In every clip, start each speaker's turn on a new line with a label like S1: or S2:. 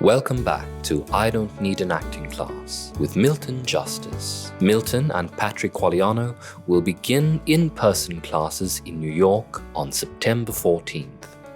S1: Welcome back to I Don't Need an Acting Class with Milton Justice. Milton and Patrick Qualiano will begin in-person classes in New York on September 14th.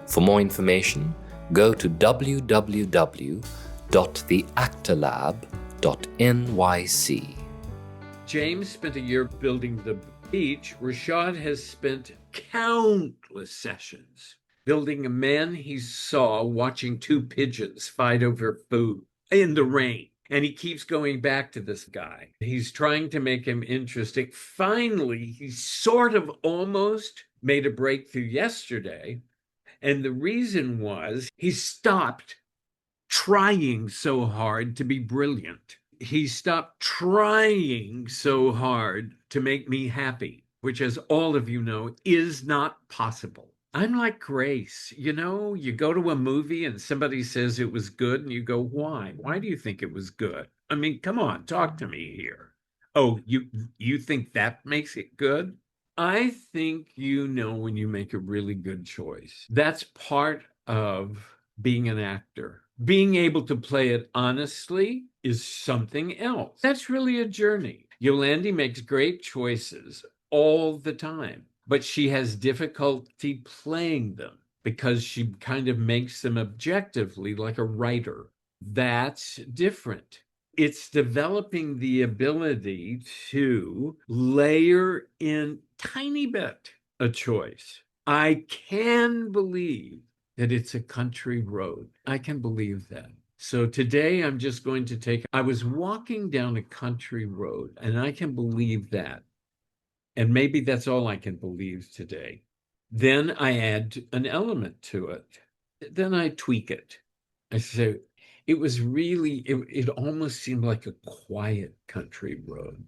S1: For more information, go to www.theactorlab.nyc.
S2: James spent a year building the beach. Rashad has spent countless sessions building a man he saw watching two pigeons fight over food in the rain. And he keeps going back to this guy. He's trying to make him interesting. Finally, he sort of almost made a breakthrough yesterday. And the reason was he stopped trying so hard to be brilliant. He stopped trying so hard to make me happy, which, as all of you know, is not possible. I'm like Grace. You know, you go to a movie and somebody says it was good, and you go, why? Why do you think it was good? I mean, come on, talk to me here. Oh, you think that makes it good? I think you know when you make a really good choice. That's part of being an actor. Being able to play it honestly is something else. That's really a journey. Yolandi makes great choices all the time, but she has difficulty playing them because she kind of makes them objectively like a writer. That's different. It's developing the ability to layer in tiny bit a choice. I can believe that it's a country road. I can believe that. So today I'm just going to I was walking down a country road, and I can believe that. And maybe that's all I can believe today. Then I add an element to it. Then I tweak it. I say, it almost seemed like a quiet country road.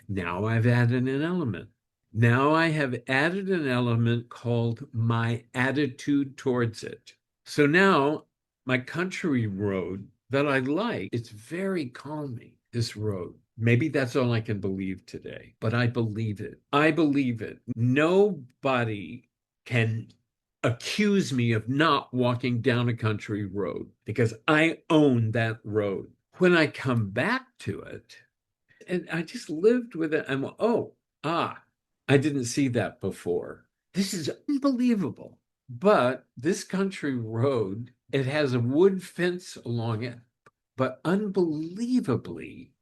S2: Now I've added an element. Now I have added an element called my attitude towards it. So now my country road that I like, it's very calming, this road. Maybe that's all I can believe today, but I believe it. I believe it. Nobody can accuse me of not walking down a country road because I own that road. When I come back to it, and I just lived with it, I'm, I didn't see that before. This is unbelievable. But this country road, it has a wood fence along it, but unbelievably,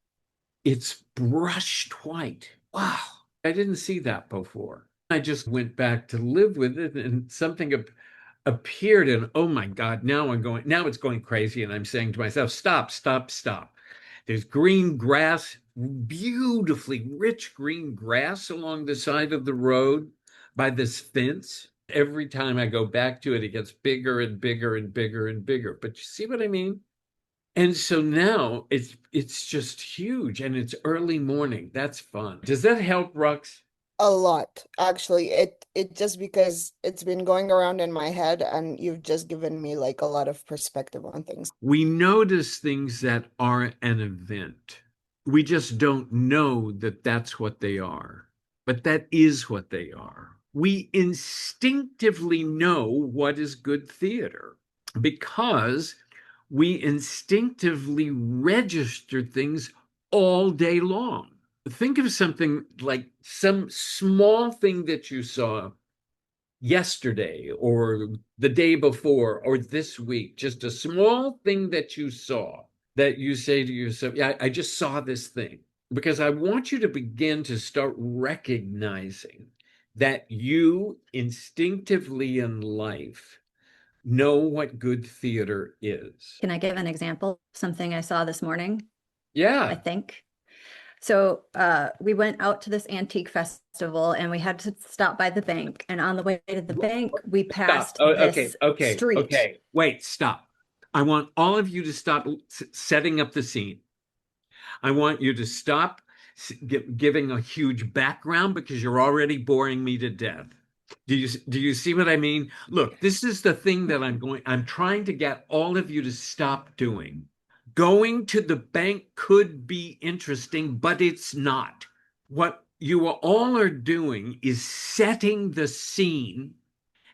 S2: it's brushed white. Wow. I didn't see that before. I just went back to live with it, and something appeared, and oh my God, now it's going crazy. And I'm saying to myself, stop, stop, stop. There's green grass, beautifully rich green grass along the side of the road by this fence. Every time I go back to it, it gets bigger and bigger and bigger and bigger. But you see what I mean? And so now it's just huge, and it's early morning. That's fun. Does that help, Rux?
S3: A lot, actually. It just because it's been going around in my head and you've just given me like a lot of perspective on things.
S2: We notice things that are an event. We just don't know that that's what they are, but that is what they are. We instinctively know what is good theater because we instinctively register things all day long. Think of something like some small thing that you saw yesterday or the day before or this week, just a small thing that you saw that you say to yourself, yeah, I just saw this thing. Because I want you to begin to start recognizing that you instinctively in life know what good theater is.
S4: Can I give an example of something I saw this morning? I
S2: Yeah.
S4: think. So we went out to this antique festival and we had to stop by the bank. And on the way to the bank, we passed
S2: Stop. Oh,
S4: this
S2: okay.
S4: street.
S2: Wait, stop. I want all of you to stop setting up the scene. I want you to stop giving a huge background because you're already boring me to death. Do you see what I mean? Look, this is the thing that I'm trying to get all of you to stop doing. Going to the bank could be interesting, but it's not. What you all are doing is setting the scene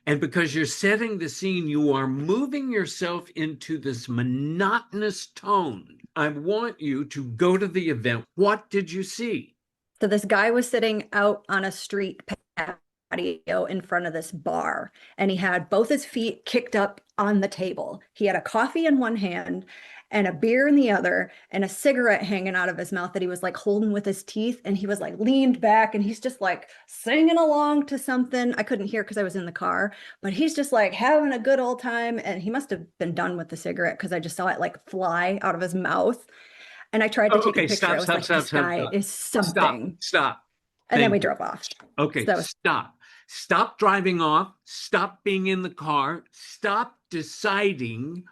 S2: And because you're setting the scene, you are moving yourself into this monotonous tone. I want you to go to the event. What did you see?
S4: So this guy was sitting out on a street patio in front of this bar, and he had both his feet kicked up on the table. He had a coffee in one hand and a beer in the other, and a cigarette hanging out of his mouth that he was like holding with his teeth. And he was like leaned back, and he's just like singing along to something. I couldn't hear because I was in the car, but he's just like having a good old time. And he must have been done with the cigarette because I just saw it like fly out of his mouth. And I tried to take a
S2: Okay,
S4: picture. I was like, this guy is something.
S2: Stop.
S4: And then
S2: Thank
S4: we
S2: you.
S4: drove off.
S2: Okay,
S4: So that was
S2: stop. Stop driving off. Stop being in the car. Stop deciding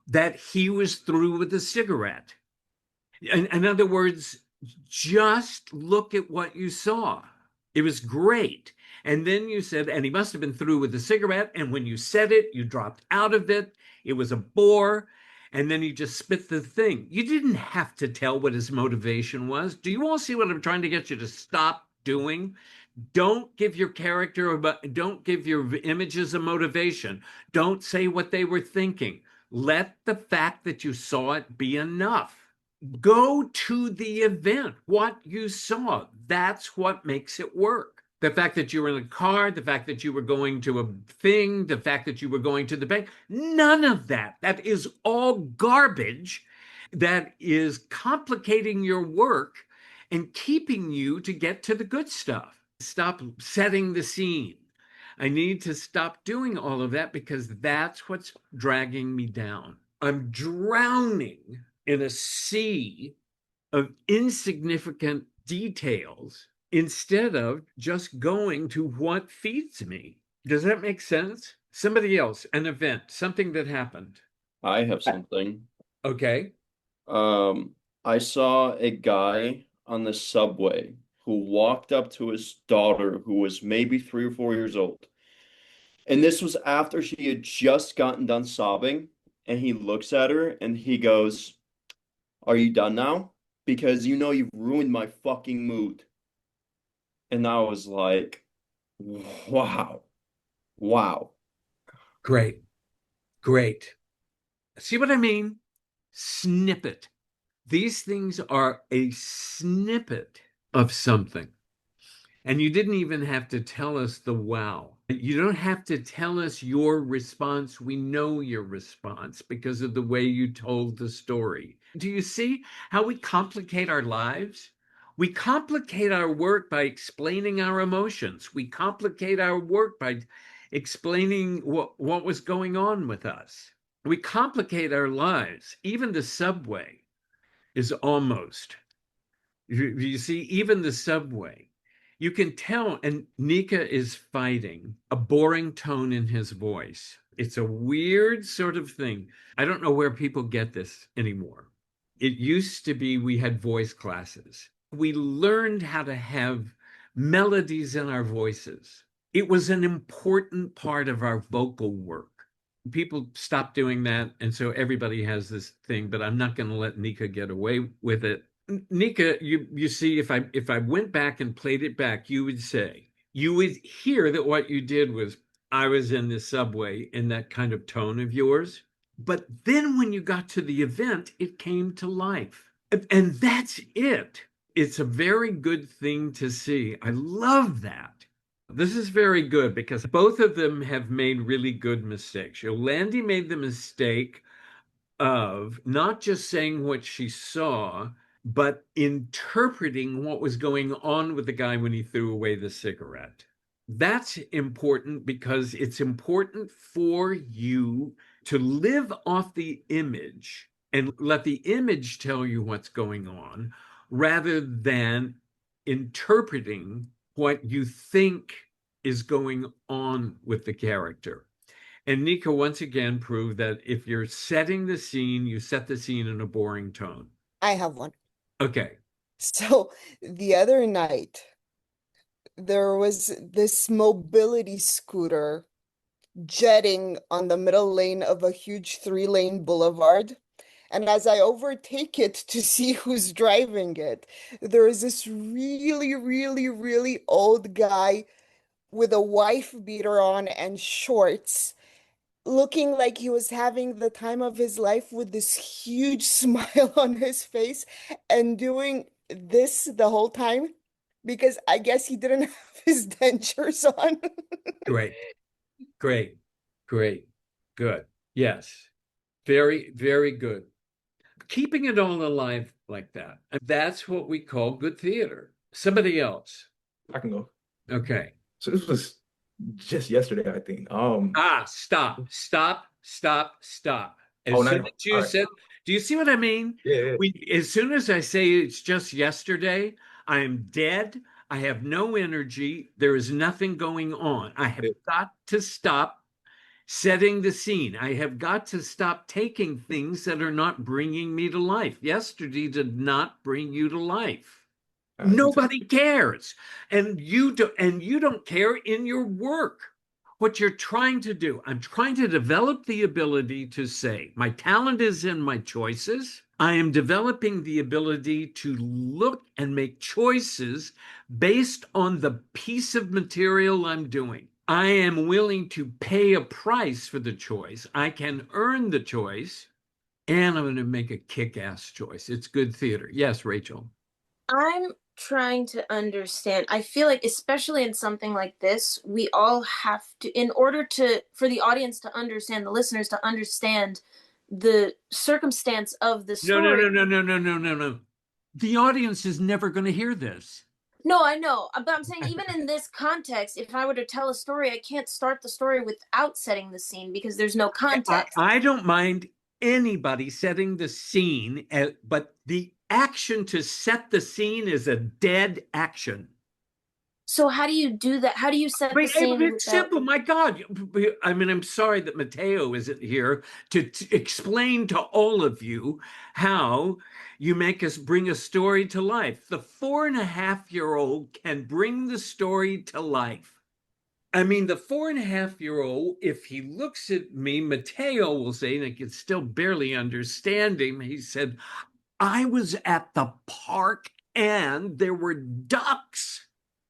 S2: that he was through with the cigarette. In other words, just look at what you saw. It was great. And then you said, and he must have been through with the cigarette. And when you said it, you dropped out of it. It was a bore. And then you just spit the thing. You didn't have to tell what his motivation was. Do you all see what I'm trying to get you to stop doing? Don't give your character, don't give your images a motivation. Don't say what they were thinking. Let the fact that you saw it be enough. Go to the event. What you saw, that's what makes it work. The fact that you were in a car, the fact that you were going to a thing, the fact that you were going to the bank, none of that. That is all garbage that is complicating your work and keeping you to get to the good stuff. Stop setting the scene. I need to stop doing all of that because that's what's dragging me down. I'm drowning in a sea of insignificant details instead of just going to what feeds me. Does that make sense? Somebody else, an event, something that happened.
S5: I have something.
S2: Okay.
S5: I saw a guy on the subway who walked up to his daughter, who was maybe 3 or 4 years old. And this was after she had just gotten done sobbing. And he looks at her and he goes, "Are you done now? Because you know you've ruined my fucking mood." And I was like, wow. Wow.
S2: Great. Great. See what I mean? Snippet. These things are a snippet of something. And you didn't even have to tell us the wow. You don't have to tell us your response. We know your response because of the way you told the story. Do you see how we complicate our lives? We complicate our work by explaining our emotions. We complicate our work by explaining what was going on with us. We complicate our lives. Even the subway is almost. You see, even the subway. You can tell, and Nika is fighting a boring tone in his voice. It's a weird sort of thing. I don't know where people get this anymore. It used to be we had voice classes. We learned how to have melodies in our voices. It was an important part of our vocal work. People stopped doing that, and so everybody has this thing, but I'm not going to let Nika get away with it. Nika, you see, if I went back and played it back, you would hear that what you did was, I was in the subway in that kind of tone of yours. But then when you got to the event, it came to life. And that's it. It's a very good thing to see. I love that. This is very good because both of them have made really good mistakes. Yolandi made the mistake of not just saying what she saw, but interpreting what was going on with the guy when he threw away the cigarette. That's important because it's important for you to live off the image and let the image tell you what's going on rather than interpreting what you think is going on with the character. And Nika once again proved that if you're setting the scene, you set the scene in a boring tone.
S3: I have one.
S2: Okay.
S3: So the other night, there was this mobility scooter jetting on the middle lane of a huge 3-lane boulevard. And as I overtake it to see who's driving it, there is this really, really, really old guy with a wife beater on and shorts, looking like he was having the time of his life with this huge smile on his face and doing this the whole time because I guess he didn't have his dentures on.
S2: Great, great, great, good. Yes, very, very good. Keeping it all alive like that. That's what we call good theater. Somebody else.
S6: I can go.
S2: Okay.
S6: So this was just yesterday, I think.
S2: Stop, stop, stop, stop. As
S6: Oh,
S2: soon
S6: not
S2: as you
S6: all right.
S2: said, do you see what I mean?
S6: Yeah,
S2: As soon as I say it's just yesterday, I am dead. I have no energy. There is nothing going on. I have
S6: yeah.
S2: got to stop setting the scene. I have got to stop taking things that are not bringing me to life. Yesterday did not bring you to life.
S6: You tell.
S2: Nobody cares. And you don't care in your work. What you're trying to do, I'm trying to develop the ability to say, my talent is in my choices. I am developing the ability to look and make choices based on the piece of material I'm doing. I am willing to pay a price for the choice. I can earn the choice, and I'm going to make a kick-ass choice. It's good theater. Yes, Rachel.
S7: I'm trying to understand. I feel like, especially in something like this, we all have to, in order to, for the audience to understand, the listeners to understand the circumstance of the
S2: No, no,
S7: story.
S2: no, no, no, no, no, no, no. The audience is never going to hear this.
S7: No, I know. But I'm saying, even in this context, if I were to tell a story, I can't start the story without setting the scene because there's no context.
S2: I don't mind anybody setting the scene, but the action to set the scene is a dead action.
S7: So how do you do that? How do you set the scene
S2: It's
S7: without...
S2: simple. My God. I mean, I'm sorry that Mateo isn't here to explain to all of you how you bring a story to life. The 4.5-year-old can bring the story to life. I mean, the 4.5-year-old, if he looks at me, Mateo will say, and I can still barely understand him. He said, I was at the park and there were ducks.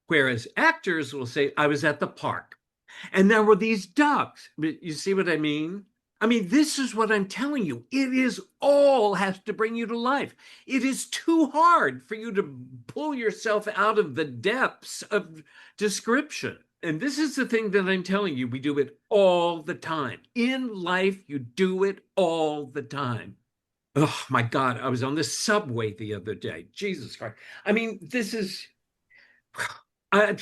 S2: Whereas actors will say, I was at the park and there were these ducks. You see what I mean? I mean, this is what I'm telling you. It is all has to bring you to life. It is too hard for you to pull yourself out of the depths of description. And this is the thing that I'm telling you. We do it all the time. In life, you do it all the time. Oh my God, I was on the subway the other day. Jesus Christ. I mean, this is, I,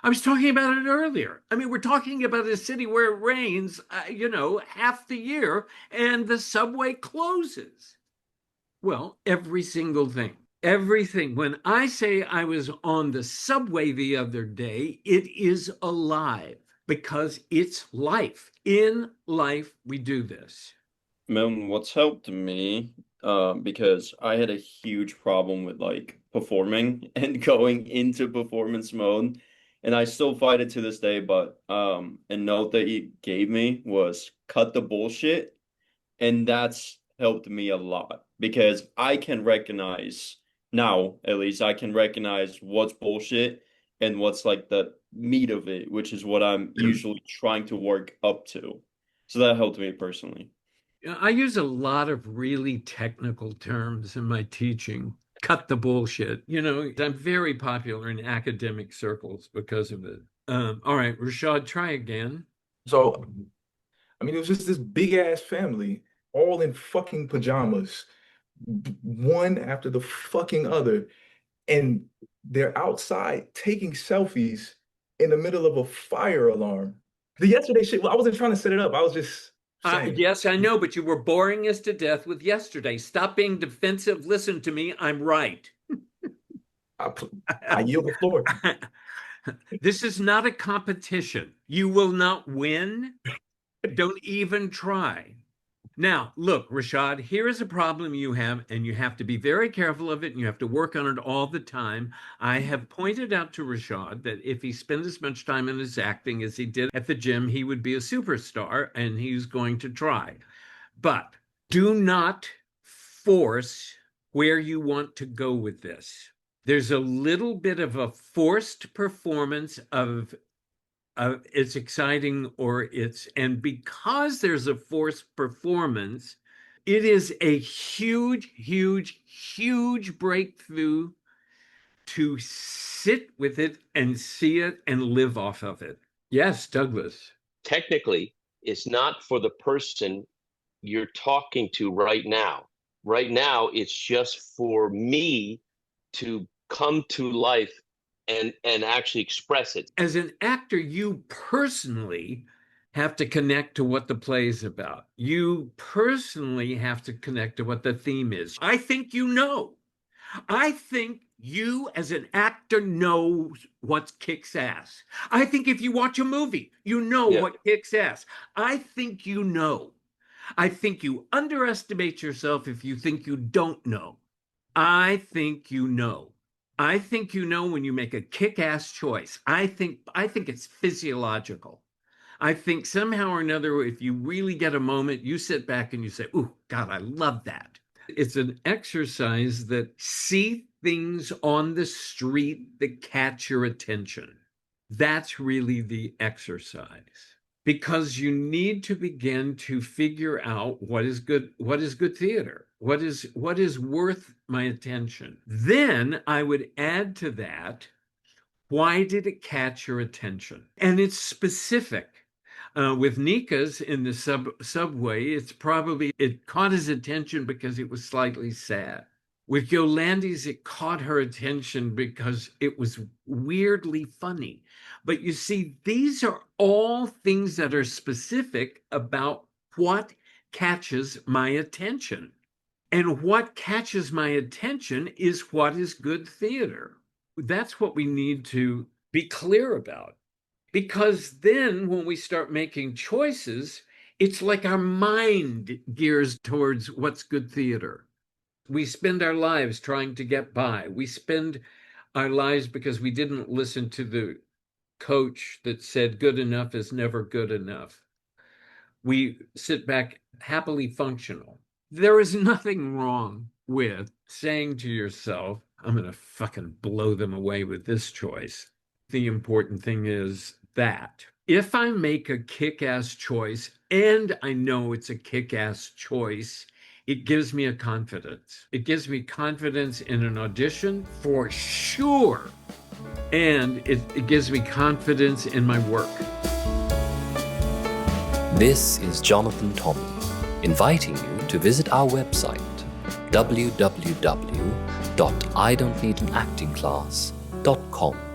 S2: I was talking about it earlier. I mean, we're talking about a city where it rains, half the year and the subway closes. Well, every single thing, everything. When I say I was on the subway the other day, it is alive because it's life. In life, we do this.
S5: Milton, what's helped me, because I had a huge problem with like performing and going into performance mode, and I still fight it to this day, but a note that he gave me was cut the bullshit, and that's helped me a lot because I can recognize now, at least I can recognize what's bullshit and what's like the meat of it, which is what I'm usually trying to work up to. So that helped me personally.
S2: I use a lot of really technical terms in my teaching. Cut the bullshit. I'm very popular in academic circles because of it. All right, Rashad, try again.
S6: So, I mean, it was just this big ass family, all in fucking pajamas, one after the fucking other, and they're outside taking selfies in the middle of a fire alarm. The yesterday shit, well, I wasn't trying to set it up. I was just saying.
S2: Yes, I know, but you were boring us to death with yesterday. Stop being defensive. Listen to me. I'm right.
S6: I yield the floor.
S2: This is not a competition. You will not win. Don't even try. Now, look, Rashad, here is a problem you have, and you have to be very careful of it, and you have to work on it all the time. I have pointed out to Rashad that if he spent as much time in his acting as he did at the gym, he would be a superstar, and he's going to try. But do not force where you want to go with this. There's a little bit of a forced performance of it's exciting and because there's a forced performance, it is a huge, huge, huge breakthrough to sit with it and see it and live off of it. Yes, Douglas.
S8: Technically, it's not for the person you're talking to right now. Right now, it's just for me to come to life and actually express it.
S2: As an actor, you personally have to connect to what the play is about. You personally have to connect to what the theme is. I think you know. I think you as an actor know what kicks ass. I think if you watch a movie, you know what kicks ass. I think you know. I think you underestimate yourself if you think you don't know. I think you know. I think you know when you make a kick-ass choice. I think it's physiological. I think somehow or another, if you really get a moment, you sit back and you say, "Ooh, God, I love that." It's an exercise that see things on the street that catch your attention. That's really the exercise. Because you need to begin to figure out what is good theater, what is worth my attention. Then I would add to that, why did it catch your attention? And it's specific. With Nika's in the subway, it caught his attention because it was slightly sad. With Yolandi's, it caught her attention because it was weirdly funny. But you see, these are all things that are specific about what catches my attention. And what catches my attention is what is good theater. That's what we need to be clear about. Because then when we start making choices, it's like our mind gears towards what's good theater. We spend our lives trying to get by. We spend our lives because we didn't listen to the coach that said good enough is never good enough. We sit back happily functional. There is nothing wrong with saying to yourself, I'm going to fucking blow them away with this choice. The important thing is that if I make a kick-ass choice and I know it's a kick-ass choice, it gives me a confidence. It gives me confidence in an audition for sure. And it gives me confidence in my work.
S1: This is Jonathan Tommy, inviting you to visit our website, www.idon'tneedanactingclass.com.